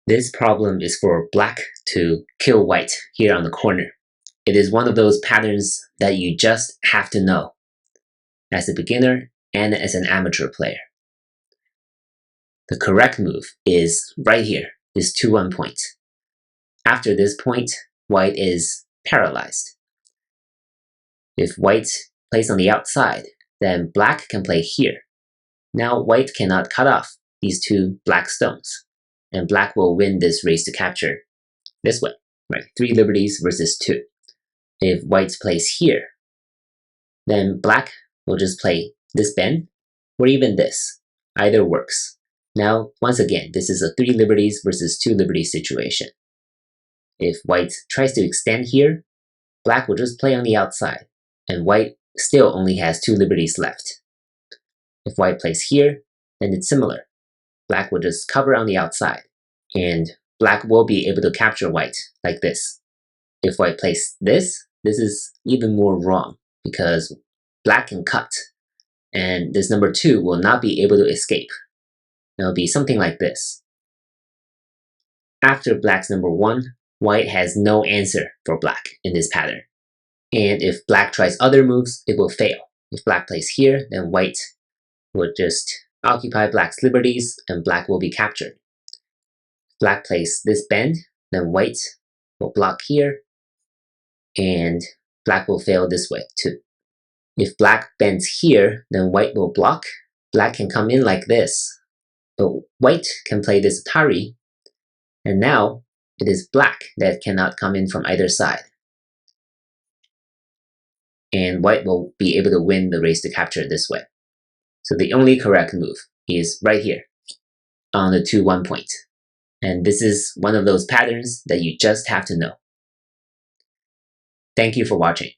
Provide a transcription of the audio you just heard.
This problem is for black to kill white here on the corner. It is one of those patterns that you just have to know as a beginner and as an amateur player. The correct move is right here, this 2-1 point. After this point, white is paralyzed. If white plays on the outside, then black can play here. Now white cannot cut off these two black stones, and black will win this race to capture this way, right? 3 liberties versus 2. If white plays here, then black will just play this bend, or even this. Either works. Now, once again, this is a 3 liberties versus 2 liberties situation. If white tries to extend here, black will just play on the outside, and white still only has 2 liberties left. If white plays here, then it's similar. Black will just cover on the outside, and black will be able to capture white like this. If white plays this is even more wrong, because black can cut, and this number 2 will not be able to escape. It'll be something like this. After black's number 1, white has no answer for black in this pattern. And if black tries other moves, it will fail. If black plays here, then white will just occupy black's liberties, and black will be captured. If black plays this bend, then white will block here, and black will fail this way too. If black bends here, then white will block. Black can come in like this, but white can play this Atari, and now it is black that cannot come in from either side. And white will be able to win the race to capture this way. So the only correct move is right here on the 2-1 point. And this is one of those patterns that you just have to know. Thank you for watching.